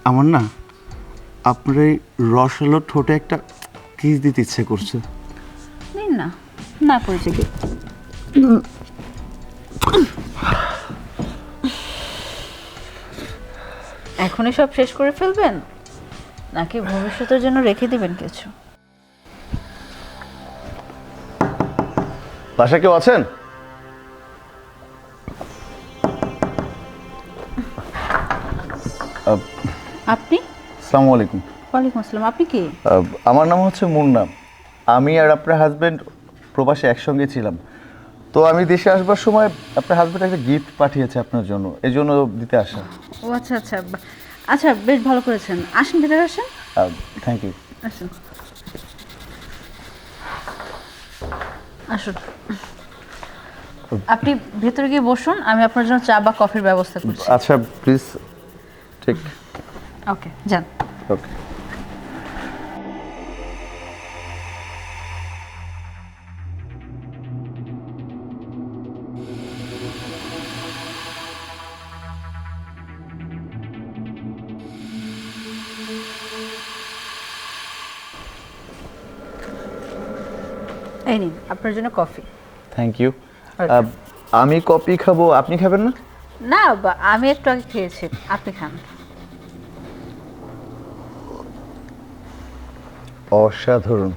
আমার না আপনার এই রসালো ঠোঁটে একটা কিস দিতে ইচ্ছে করছে। নিন না, না করেছে কি? এখনই সব শেষ করে ফেলবেন নাকি ভবিষ্যতের জন্য রেখে দিবেন কিছু? বাসায় কেউ আছেন? আপনি? আসসালামু আলাইকুম। ওয়ালাইকুম আসসালাম। আপনি কি? আমার নাম হচ্ছে মুন্না। আমি আর আপনার হাজব্যান্ড প্রবাসে একসঙ্গে ছিলাম। তো আমি দেশে আসবার সময় আপনার হাজব্যান্ড একটা গিফট পাঠিয়েছে আপনার জন্য, এই জন্য দিতে আসা। ও আচ্ছা আচ্ছা, আচ্ছা বেশ ভালো করেছেন। আসেন, ভিতরে আসেন। Thank you. আসুন আসুন, আপনি ভেতরে গিয়ে বসুন, আমি আপনার জন্য চা বা কফির ব্যবস্থা করছি। আচ্ছা প্লিজ। ঠিক। ওকে, যান। ওকে। এই নিন আপনার জন্য কফি। Thank you. Welcome. আমি কফি খাবো, আপনি খাবেন না? না, আমি একটু আগে খেয়েছি, আপনি খান। অসাধারণ,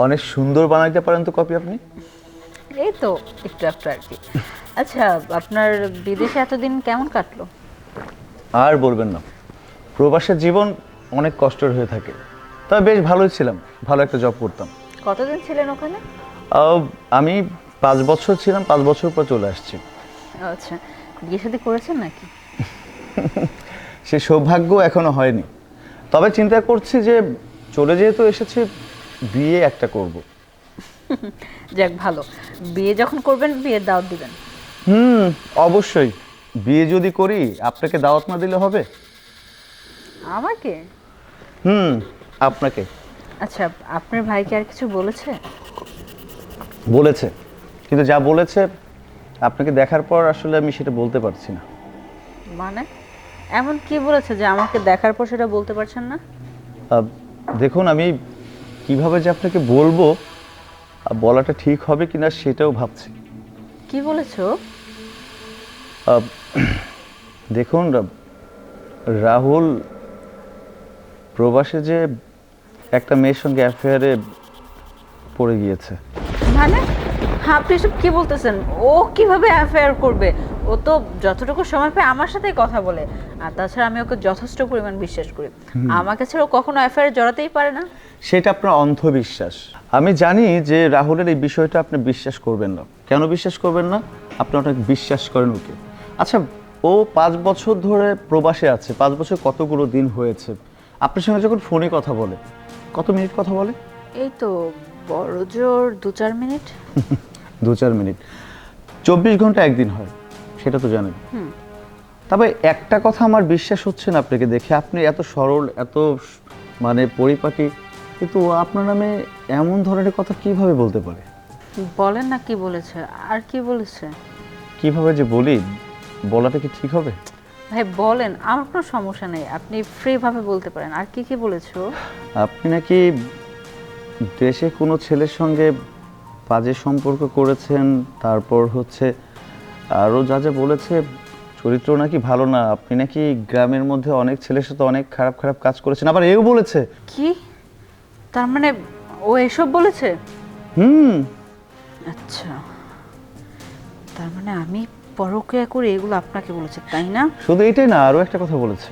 অনেক সুন্দর বানাইতে পারেন তো কফি আপনি। এই তো একটু একটু আর কি। আচ্ছা, আপনার বিদেশে এতদিন কেমন কাটলো? আর বলবেন না, প্রবাসের জীবন অনেক কষ্টের হয়ে থাকে। তবে বেশ ভালোই ছিলাম, ভালো একটা জব করতাম। কতদিন ছিলেন ওখানে? আমি 5 বছর ছিলাম, 5 বছর পর চলে আসছি। আচ্ছা, বিয়ে শাদী করেছেন নাকি? সে সৌভাগ্য এখনো হয়নি, তবে চিন্তা করছি যে চলে যেহেতু এসেছি, বিয়ে একটা করব। যাক ভালো, বিয়ে যখন করবেন বিয়ের দাওয়াত দিবেন। অবশ্যই। বিয়ে যদি করি আপনাকে দাওয়াত না দিলে হবে? আমাকে? আপনাকে। আচ্ছা, আপনার ভাইকে আর কিছু বলেছে? বলেছে, কিন্তু যা বলেছে আপনাকে দেখার পর আসলে আমি সেটা বলতে পারছি না। মানে এমন কি বলেছে যে আমাকে দেখার পর সেটা বলতে পারছেন না? দেখুন, আমি কিভাবে যে আপনাকে বলবো, বলাটা ঠিক হবে কিনা সেটাও ভাবছি। কি বলেছো? দেখুন, রাহুল প্রবাসে যে একটা মেয়ের সঙ্গে অ্যাফেয়ারে পড়ে গিয়েছে। মানে আপনি সব কি বলতেছেন? ও কিভাবে অ্যাফেয়ার করবে? ও তো যতটুকু সময় পায় আমার সাথেই কথা বলে, আর তাছাড়া আমি ওকে যথেষ্ট পরিমাণ বিশ্বাস করি। আমাকে ছাড়া ও কখনো অ্যাফেয়ারে জড়াতেই পারে না। সেটা আপনার অন্ধবিশ্বাস। আমি জানি যে রাহুলের এই বিষয়টা আপনি বিশ্বাস করবেন না। কেন বিশ্বাস করবেন না? আপনি অনেক বিশ্বাস করেন ওকে। আচ্ছা, ও 5 বছর ধরে প্রবাসে আছে, 5 বছর কতগুলো দিন হয়েছে। আপনার সঙ্গে যখন ফোনে কথা বলে, কত মিনিট কথা বলে? এই তো বড় জোর 2-4 মিনিট। 2-4 মিনিট। 24 ঘন্টা একদিন হয়, সেটা তো জানেন। তবে একটা কথা আমার বিশ্বাস হচ্ছে না আপনাকে দেখে, আপনি এত সরল, এত মানে পরিপাটি, কিন্তু ও আপনার নামে এমন ধরনের কথা কিভাবে বলতে পারে? বলেন না কি বলেছে, আর কি বলেছে? কিভাবে যে বলি, বলাটা কি ঠিক হবে? ভাই বলেন, আমার কোনো সমস্যা নেই, আপনি ফ্রি ভাবে বলতে পারেন। আর কি কি বলেছো? আপনি নাকি দেশে কোনো ছেলের সঙ্গে বাজে সম্পর্ক করেছেন, তারপর হচ্ছে আরও যা যা বলেছে, চরিত্র নাকি ভালো না, আপনি নাকি গ্রামের মধ্যে অনেক ছেলের সাথে অনেক খারাপ খারাপ কাজ করেছেন, আবার এও বলেছে। কি? তার মানে ও এসব বলেছে? হুম। আচ্ছা, তার মানে আমি পরকীয়া করে এগুলো আপনাকে বলেছে, তাই না? শুধু এটাই না, আরও একটা কথা বলেছে।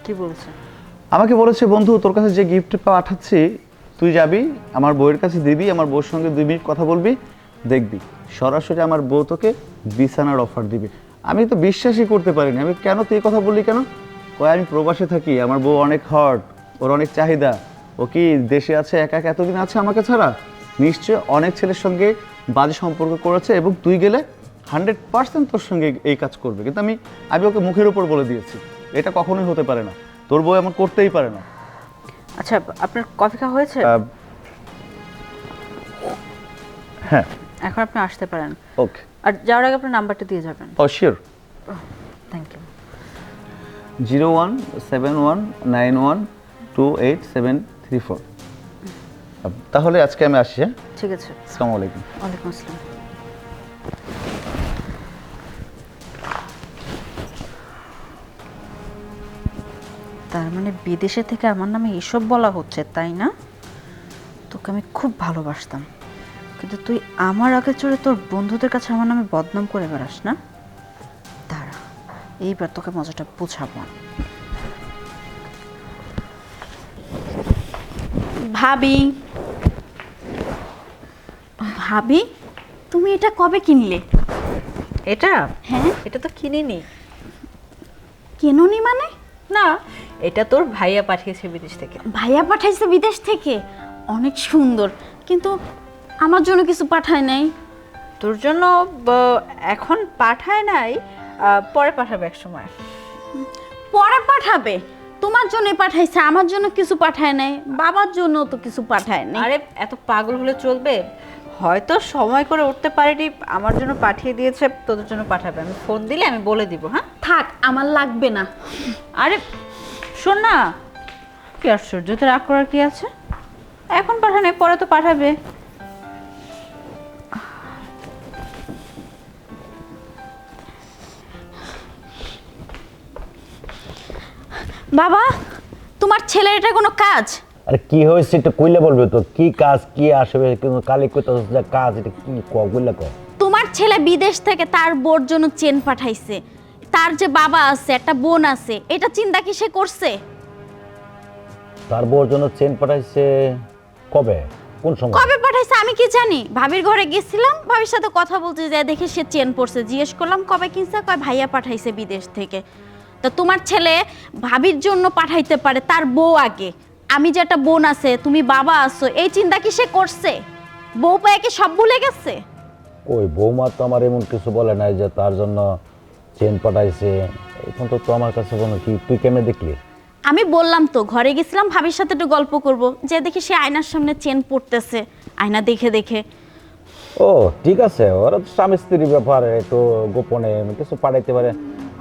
কি বলেছে? আমাকে বলেছে, বন্ধু তোর কাছে যে গিফট পাঠাচ্ছি তুই যাবি আমার বউয়ের কাছে দিবি, আমার বউর সঙ্গে 2 মিনিট কথা বলবি, দেখবি সরাসরি আমার বউ তোকে বিছানার অফার দিবে। আমি তো বিশ্বাসই করতে পারিনি। আমি, কেন তুই এই কথা বললি কেন? কয় আমি প্রবাসে থাকি, আমার বউ অনেক হট, ওর অনেক চাহিদা, ও কি দেশে আছে একা একা এতদিন আছে আমাকে ছাড়া, নিশ্চয় অনেক ছেলের সঙ্গে বাজে সম্পর্ক করেছে এবং তুই গেলে 100% তোর সঙ্গে এই কাজ করবে। কিন্তু আমি আমি ওকে মুখের উপর বলে দিয়েছি এটা কখনোই হতে পারে না, তোর বউ এমন করতেই পারে না। আচ্ছা, আপনার কফি খাওয়া হয়েছে? হ্যাঁ। এখন আপনি আসতে পারেন। ওকে। আর যাওয়ার আগে আপনার নাম্বারটা দিয়ে যাবেন। Oh sure. Thank you. 0171912834। তাহলে আজকে আমি আসি। হ্যাঁ, ঠিক আছে। আসসালামু আলাইকুম। ওয়ালাইকুম আসসালাম। তার মানে বিদেশে থেকে আমার নামে এসব বলা হচ্ছে, তাই না? তোকে আমি খুব ভালোবাসতাম, কিন্তু তুই আমার আগে চড়ে তোর বন্ধুদের কাছে আমার নামে বদনাম করে বেড়াস না। দাঁড়া, এইবার তোকে মজাটা বুঝাবো। ভাবি, ভাবি তুমি এটা কবে কিনলে? এটা? হ্যাঁ। এটা তো কিনিনি। কেননি মানে? না, এটা তোর ভাইয়া পাঠিয়েছে বিদেশ থেকে। ভাইয়া পাঠাইছে বিদেশ থেকে? অনেক সুন্দর, কিন্তু আমার জন্য কিছু পাঠায় নাই। তোর জন্য এখন পাঠায় নাই, পরে পাঠাবে এক সময়। পরে পাঠাবে? তোমার জন্য পাঠাইছে, আমার জন্য কিছু পাঠায় নাই। বাবার জন্য তো কিছু পাঠায় নাই। আরে এত পাগল হলে চলবে? হয়তো সময় করে উঠতে পারিনি, আমার জন্য পাঠিয়ে দিয়েছে, তোদের জন্য পাঠাবে। আমি ফোন দিলে আমি বলে দিব। হ্যাঁ, থাক, আমার লাগবে না। আরে শোন না, কি আশ্চর্য, তো রাগ করার কি আছে? এখন পাঠানে, পরে তো পাঠাবে। বাবা, তোমার ছেলের এটা কোনো কাজ? আরে কি হয়েছে এটা কইলে বলবে তো, কি কাজ কি আসবে, কিন্তু কালি কইতে কাজ এটা কি কইলে ক। তোমার ছেলে বিদেশ থেকে তার বোর জন্য চেন পাঠাইছে। তার যে বাবা আছে, একটা বোন আছে, এটা চিন্তা কি সে করছে? তার বউর জন্য চেন পাঠাইছে? কবে, কোন সময়? কবে পাঠাইছে আমি কি জানি? ভাবির ঘরে গেছিলাম, ভাবির সাথে কথা বলতে যায় দেখে সে চেন পরছে। জিজ্ঞেস করলাম কবে কিনছে, কয় ভাইয়া পাঠাইছে বিদেশ থেকে। তো তোমার ছেলে ভাবির জন্য পাঠাইতে পারে, তার বউ আগে। আমি যে একটা বোন আছে, তুমি বাবা আছো, এই চিন্তা কি সে করছে? বউ পায়ে কি সব ভুলে গেছে? ওই বৌমা তো আমার এমন কিছু বলে নাই যে তার জন্য চেন পাঠাইছে। এখন তো আমার কাছে কোনো, কি তুই কেমনে দেখলি? আমি বললাম তো, ঘরে গেছিলাম ভাবির সাথে একটু গল্প করব, যে দেখি সে আয়নার সামনে চেন পরতেছে, আয়না দেখে দেখে। ও ঠিক আছে, ওরা তো স্বামী স্ত্রীর ব্যাপার, একটু গোপনে কিছু পাঠাইতে পারে।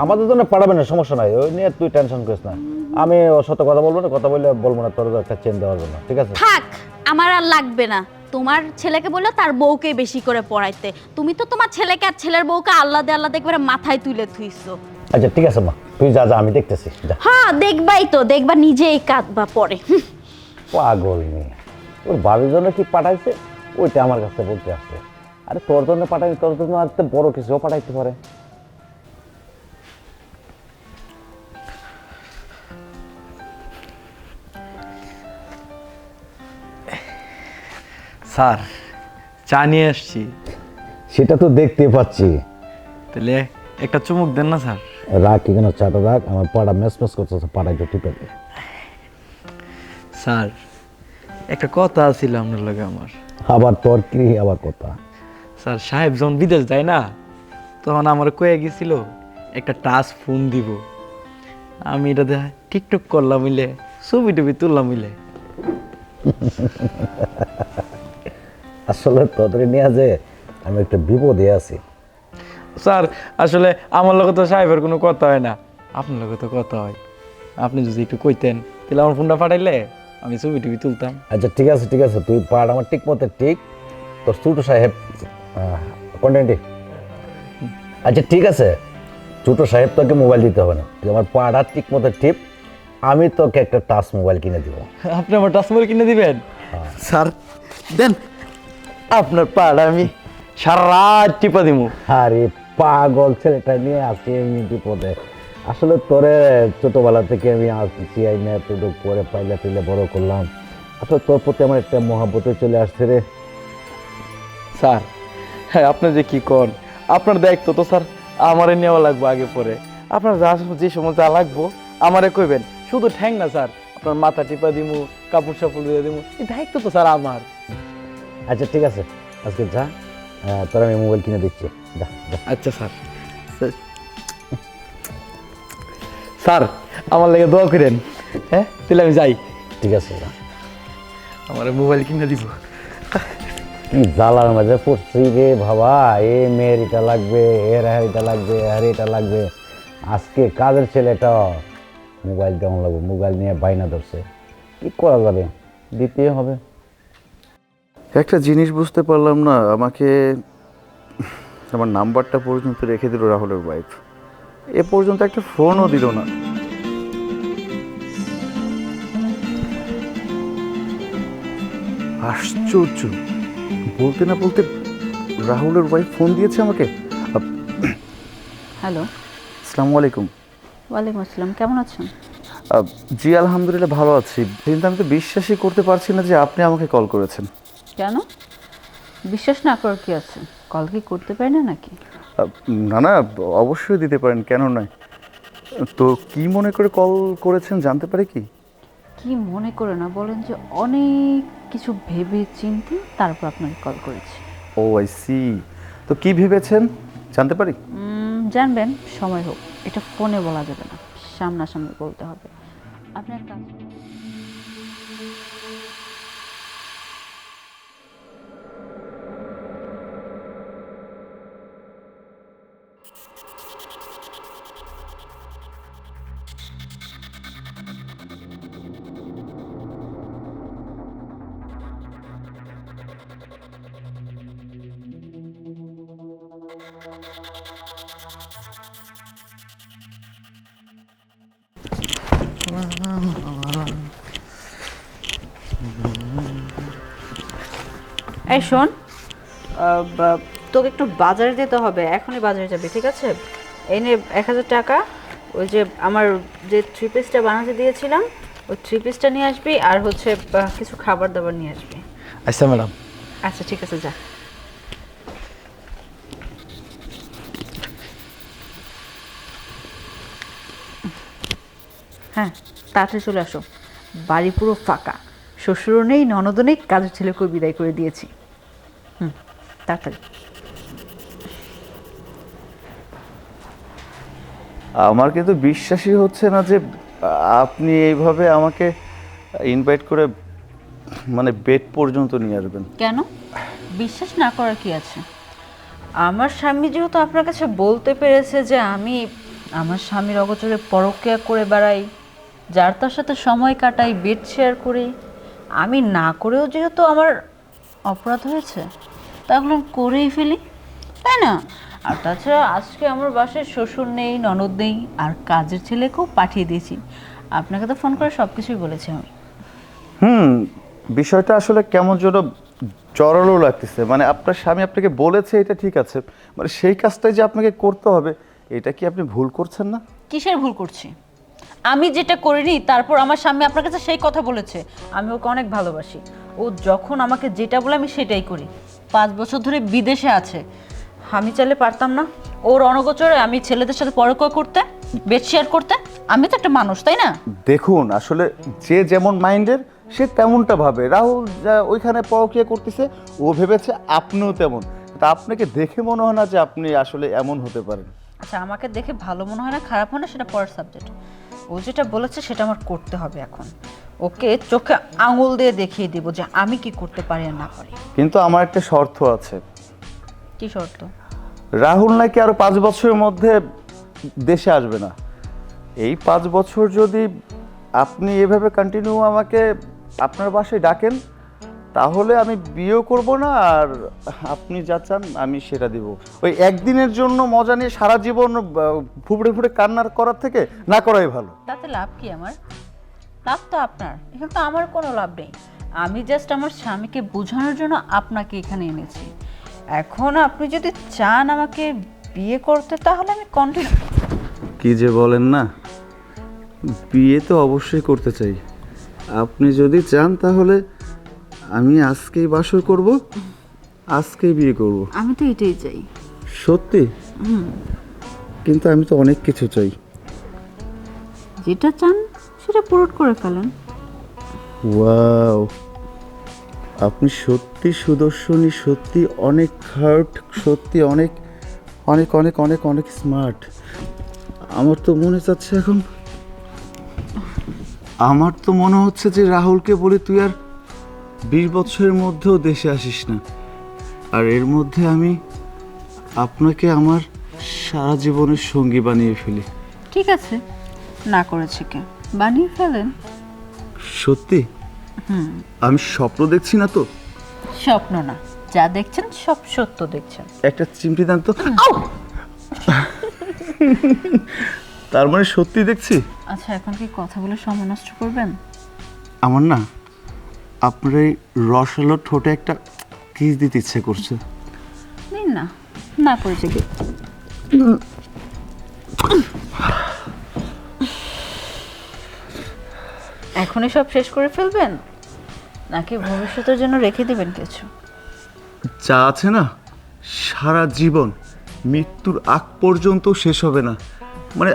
আমাদের জন্য পাঠাবে না, সমস্যা নাই, ওই নিয়ে তুই টেনশন করিস না। আমি ওর সাথে কথা বলবো না, কথা বললে বলবো না তোর একটা চেন দেওয়ার জন্য, ঠিক আছে? থাক, আমার আর লাগবে না। তোমার ছেলেকে বললে তার বউকে বেশি করে পড়াইতে। তুমি তো তোমার ছেলেকে আর ছেলের বউকে আল্লাদে আল্লাদে একবারে মাথায় তুলে থুইছো। আচ্ছা ঠিক আছে মা, তুই যা যা, আমি দেখতেছি, যা। হ্যাঁ দেখবাই তো, দেখবা নিজেই কাঁদবা পরে। পাগল মেয়ে, ওর বাবির জন্য কি পাঠাইছে ওইটা আমার কাছে বলতে আসছে। আরে তোর জন্য পাঠাই, তোর জন্য আর তো বড় কিছুও পাঠাইতে পারে। স্যার, চা নিয়ে আসছি। সেটা তো দেখতে পাচ্ছি। তাহলে একটা চুমুক দেন না স্যার। রাখ, এখানে চাটা রাখ, আমার পাড়া মেস মেস করতেছে, পাড়াইতে টিপে দে। স্যার, একটা কথা ছিল আপনার লগে আমার। আবার তোর কি আবার কথা? স্যার, সাহেব যখন বিদেশ যায় না, তখন আমার কয়ে গেছিল একটা টাচ ফোন দিব। আমি এটাতে টিকটক করলাম মিলে, ছবি টবি তুললাম মিলে। আসলে তোদের নিয়ে যে আমি একটা বিপদে আছি। স্যার, আসলে আমার লগে তো সাহেবের কোনো কথা হয় না, আপনার লগে তো কথা হয়। আপনি যদি একটু কইতেন, তাহলে আমার ফোনটা পাঠাইলে আমি ছবি টবি তুলতাম। আচ্ছা ঠিক আছে ঠিক আছে, তুই পাড় আমার ঠিক মতো ঠিক, তোর ছোট সাহেব কন্টেন্টে। আচ্ছা ঠিক আছে, ছোট সাহেব তোকে মোবাইল দিতে হবে না, তুই আমার পাড়া ঠিক মতো টিপ, আমি তোকে একটা টাচ মোবাইল কিনে দিব। আপনি আমার টাচ মোবাইল কিনে দিবেন? স্যার দেন, আপনার পাড়া আমি সারা রাত টিপা দিব। আরে পাগল ছেলেটা নিয়ে আসছি আমি বিপদে। আসলে তোরে ছোটবেলা থেকে আমি আসছি, আইনা তোর পরে পাইলে তুইলে বড় করলাম। আসলে তোর প্রতি আমার একটা মহাব্বতে চলে আসছে রে। স্যার, হ্যাঁ আপনি যে কি কন, আপনার দায়িত্ব তো স্যার আমারে নেওয়া লাগবে আগে পরে। আপনার যে সময় যা লাগবো আমারে কইবেন, শুধু ঠ্যাং না স্যার, আপনার মাথা টিপা দিমু, কাপড় সাপড় দিয়ে দিমু, এই দায়িত্ব তো স্যার আমার। আচ্ছা ঠিক আছে, আজকে যা, তোর আমি মোবাইল কিনে দিচ্ছি, যা যা। আচ্ছা স্যার। স্যার, আমার লেগে দোয়া করেন। হ্যাঁ, তাহলে আমি যাই। ঠিক আছে, যা। আমার মোবাইল কিনে দিব। কি জ্বালার মাঝে পড়ছি রে বাবা, এ মেয়ের এটা লাগবে, এর এটা লাগবে, আর এটা লাগবে। আজকে কাজের ছেলেটা মোবাইল দেওয়া লাগবে, মোবাইল নিয়ে বাইনা ধরছে, কি করা যাবে, দিতেই হবে। একটা জিনিস বুঝতে পারলাম না, আমাকে আমার নাম্বারটা পর্যন্ত রেখে দিল রাহুলের ওয়াইফ, এ পর্যন্ত একটা ফোনও দিল না। আশ্চর্য, বলতে না বলতে রাহুলের ওয়াইফ ফোন দিয়েছে আমাকে। হ্যালো, আসসালামু আলাইকুম। ওয়ালাইকুম আসসালাম, কেমন আছেন? জি আলহামদুলিল্লাহ ভালো আছি, কিন্তু আমি তো বিশ্বাসই করতে পারছি না যে আপনি আমাকে কল করেছেন। কেন বিশ্বাস না করার কি আছে? কল কি করতে পারি না নাকি? না না, অবশ্যই দিতে পারেন, কেন নয়। তো কি মনে করে কল করেছেন জানতে পারি কি? কি মনে করে না বলেন, যে অনেক কিছু ভেবে চিন্তে তারপর আপনাকে কল করেছি। ও আই সি। তো কি ভেবেছেন জানতে পারি? জানবেন সময় হোক, এটা ফোনে বলা যাবে না, সামনাসামনি বলতে হবে। আপনি এক কাজ করুন। এই শোন, তোকে একটু বাজারে যেতে হবে, এখনই বাজারে যাবে, ঠিক আছে? এই নে 1000 টাকা। ওই যে আমার যে 3 পিসটা বানাতে দিয়েছিলাম, ওই 3 পিসটা নিয়ে আসবি, আর হচ্ছে কিছু খাবার দাবার নিয়ে আসবি। আচ্ছা ম্যাডাম। আচ্ছা ঠিক আছে, যা। হ্যাঁ, তাড়াতাড়ি চলে আসো, বাড়ি পুরো ফাঁকা, শ্বশুরও নেই, ননদও নেই, কাজের ছেলেকেও বিদায় করে দিয়েছি। তাড়াতাড়ি। আমার কিন্তু বিশ্বাসই হচ্ছে না যে আপনি এইভাবে আমাকে ইনভাইট করে মানে বেড পর্যন্ত নিয়ে আসবেন। কেন বিশ্বাস না করার কি আছে? আমার স্বামী যেহেতু আপনার কাছে বলতে পেরেছে যে আমি আমার স্বামীর অগোচরে পরকীয়া করে বেড়াই, যার তার সাথে সময় কাটাই, বেড শেয়ার করি, আমি না করেও যেহেতু আমার অপরাধ হয়েছে, তাহলে আমি করেই ফেলি, তাই না? আর তাছাড়া আজকে আমার বাসায় শ্বশুর নেই, ননদ নেই, আর কাজের ছেলেকেও পাঠিয়ে দিয়েছি। আপনাকে তো ফোন করে সব কিছুই বলেছি আমি। বিষয়টা আসলে কেমন যেন জড়ালো লাগতেছে। মানে আপনার স্বামী আপনাকে বলেছে এটা ঠিক আছে, মানে সেই কাজটাই যে আপনাকে করতে হবে, এটা কি আপনি ভুল করছেন না? কিসের ভুল করছি? আমি যেটা করিনি, তারপর আমার স্বামী আপনার কাছে সেই কথা বলেছে। আমি ওকে অনেক ভালোবাসি, ও যখন আমাকে যেটা বলে আমি সেটাই করি। 5 বছর ধরে বিদেশে আছে, আমি চাইলে পারতাম না ওর অনগোচরে আমি ছেলেদের সাথে পরকীয়া করতে, বেড শেয়ার করতে? আমি তো একটা মানুষ, তাই না? দেখুন, আসলে যে যেমন মাইন্ডের সে তেমনটা ভাবে। রাহুল যা ওইখানে পরকীয়া করতেছে, ও ভেবেছে আপনিও তেমন। তা আপনাকে দেখে মনে হয় না যে আপনি আসলে এমন হতে পারেন। আচ্ছা, আমাকে দেখে ভালো মনে হয় না, খারাপ হয় না, সেটা পরের সাবজেক্ট। ও যেটা বলেছে সেটা আমার করতে হবে এখন। ওকে চোখে আঙুল দিয়ে দেখিয়ে দিব যে আমি কি করতে পারি আর না পারি। কিন্তু আমার একটা শর্ত আছে। কি শর্ত? রাহুল নাকি আরো 5 বছরের মধ্যে দেশে আসবে না। এই 5 বছর যদি আপনি এভাবে কন্টিনিউ আমাকে আপনার বাসায় ডাকেন, তাহলে আমি বিয়েও করব না, আর আপনি যা চান আমি সেটা দিব। ওই একদিনের জন্য মজা নিয়ে সারা জীবন ফুপড়ে ফুপড়ে কান্নার করার থেকে না করাই ভালো। তাতে লাভ কি আমার? লাভ তো আপনার, এখানে তো আমার কোনো লাভ নেই। আমি জাস্ট আমার স্বামীকে বোঝানোর জন্য আপনাকে এখানে এনেছি। এখন আপনি যদি চান আমাকে বিয়ে করতে, তাহলে আমি কন্টিনিউ। কি যে বলেন না, বিয়ে তো অবশ্যই করতে চাই। আপনি যদি চান তাহলে আমি আজকেই বাসর করব, আজকেই বিয়ে করব। আমি তো এটাই চাই। সত্যি? কিন্তু আমি তো অনেক কিছু চাই। যেটা চান সেটা পূরণ করে ফেলেন। ওয়াও, আপনি সত্যি সুদর্শনী, সত্যি অনেক হার্ট, সত্যি অনেক অনেক অনেক অনেক অনেক স্মার্ট। আমার তো মনে হচ্ছে যে রাহুলকে বলি তুই আর 20 বছরের মধ্যেও দেশে আসিস না, আর এর মধ্যে আমি আপনাকে আমার সারা জীবনের সঙ্গী বানিয়ে ফেলি। ঠিক আছে, না করেছে কে? বানিয়ে ফেলেন। সত্যি? আমি স্বপ্ন দেখছি না তো? স্বপ্ন না, যা দেখছেন সব সত্য দেখছেন। একটা চিমটি দেন তো। তার মানে সত্যি দেখছি? আচ্ছা, এখন কি কথা বলে সময় নষ্ট করবেন? আমার না আপনার এই রসালো ঠোঁটে একটা কিস দিতে ইচ্ছে করছে। নিন না, না করেছে কি? এখনই সব শেষ করে ফেলবেন নাকি ভবিষ্যতের জন্য রেখে দিবেন কিছু? যা আছে না সারা জীবন মৃত্যুর আগ পর্যন্ত শেষ হবে না। মানে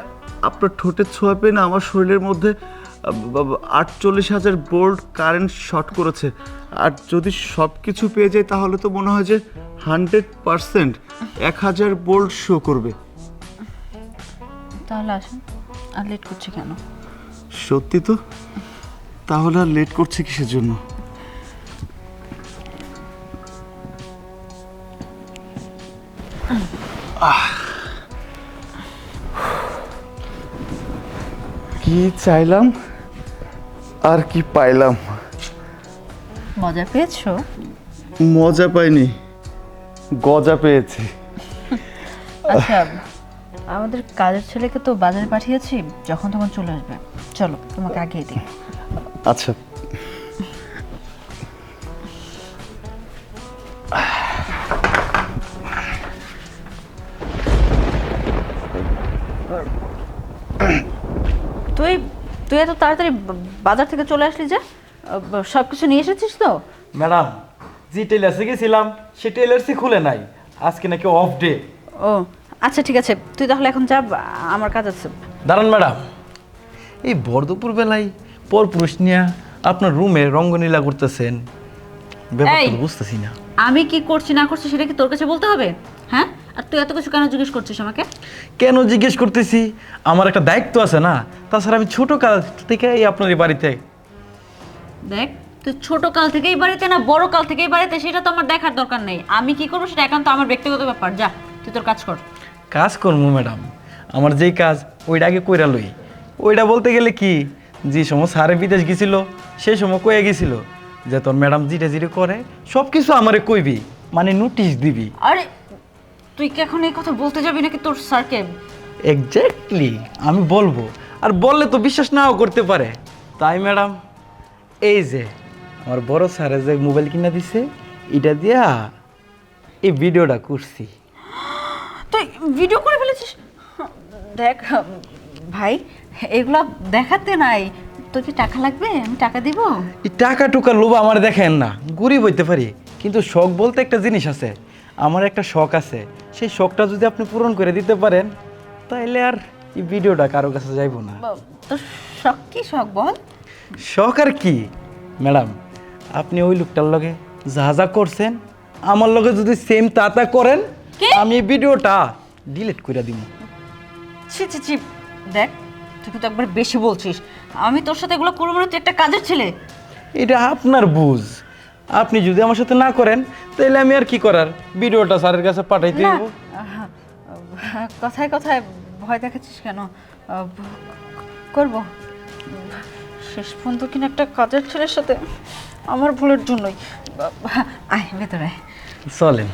আপনার ঠোঁটের ছোঁয়া পেয়ে না আমার শরীরের মধ্যে 48,000 ভোল্ট কারেন্ট শর্ট করেছে। আর যদি সব কিছু পেয়ে যাই তাহলে তো মনে হয় যে 100% 1000 ভোল্ট শো করবে। তাহলে আসুন, আর লেট করছি কেন? সত্যি তো? তাহলে আর লেট করছে কিসের জন্য? কি চাইলাম আর কি পাইলাম? মজা পেয়েছো? মজা পাইনি, গজা পেয়েছি। আচ্ছা, আমাদের কাজের ছেলেকে তো বাজারে পাঠিয়েছি, যখন তখন চলে আসবে। চলো, তোমাকে আগিয়ে দিই। আচ্ছা, তুই তুই এত তাড়াতাড়ি বাজার থেকে চলে আসলি যে? সব কিছু নিয়ে এসেছিস তো? ম্যাডাম, যে টেলার্সে গেছিলাম সে টেলার্সই খুলে নাই, আজকে নাকি অফ ডে। ও আচ্ছা, ঠিক আছে, তুই তাহলে এখন যা, আমার কাজ আছে। দাঁড়ান ম্যাডাম, এই বরদুপুর বেলায় পরপুরুষ নিয়ে আপনার রুমে রঙ্গনীলা করতেছেন, ব্যাপারটা এই! বুঝতেছি না। আমি কি করছি না করছি সেটা কি তোর কাছে বলতে হবে? হ্যাঁ, আর তুই এত কিছু কেন জিজ্ঞেস করছিস আমাকে? কেন জিজ্ঞেস করতেছি? আমার একটা দায়িত্ব আছে না? তাছাড়া আমি ছোট কাল থেকে এই আপনার এই বাড়িতে। দেখ, তুই ছোট কাল থেকেই বাড়িতে না বড় কাল থেকেই বাড়িতে, সেটা তো আমার দেখার দরকার নেই। আমি কি করবো সেটা একান্ত আমার ব্যক্তিগত ব্যাপার। যা, তুই তোর কাজ কর। কাজ করবো ম্যাডাম, আমার যেই কাজ ওইটা আগে কইরা লই। ওইটা বলতে গেলে কি, যে সময় সারে বিদেশ গেছিল সেই সময় কয়ে গেছিল যে তোর ম্যাডাম যেটা যেটা করে সব কিছু আমারে কইবি, মানে নোটিশ দিবি। আরে তুই কি এখন এই কথা বলতে যাবি নাকি তোর স্যারকে? এক্স্যাক্টলি, আমি বলবো, আর বললে তো বিশ্বাস নাও করতে পারে। তাই ম্যাডাম, এই যে আমার বড় স্যারে যে মোবাইল কিনা দিছে, এটা দিয়া এই ভিডিওটা করছি। তুই ভিডিও করে ফেলেছিস? দেখ ভাই, এগুলা দেখাতে নাই। তোর কি টাকা লাগবে? আমি টাকা দিব। এই টাকা টুকা লোভ আমার দেখেন না, গরিব হইতে পারি, কিন্তু শখ বলতে একটা জিনিস আছে। আমার একটা শখ আছে, সেই শখটা যদি আপনি পূরণ করে দিতে পারেন তাইলে আর এই ভিডিওটা কারো কাছে যাইব না। তোর শখ কি? শখ বল। শখ আর কি ম্যাডাম, আপনি ওই লোকটার লগে যা যা করছেন আমার লগে যদি সেম তা করেন, কি? আমি এই ভিডিওটা ডিলিট করে দিব। ছি ছি ছি, দেখ তুই কিন্তু একবার বেশি বলছিস। আমি তোর সাথে এগুলো করবো না, তুই একটা কাজের ছেলে। এটা আপনার বুঝ, আপনি যদি আমার সাথে না করেন তাহলে আমি আর কি করার, ভিডিওটা স্যারের কাছে পাঠাইতে না, দিব। কথায় কথায় ভয় দেখাচ্ছিস কেন? করবো। শেষ পর্যন্ত কিনা একটা কাজের ছেলের সাথে, আমার ভুলের জন্যই। আয় ভেতরে আয়। চলেন।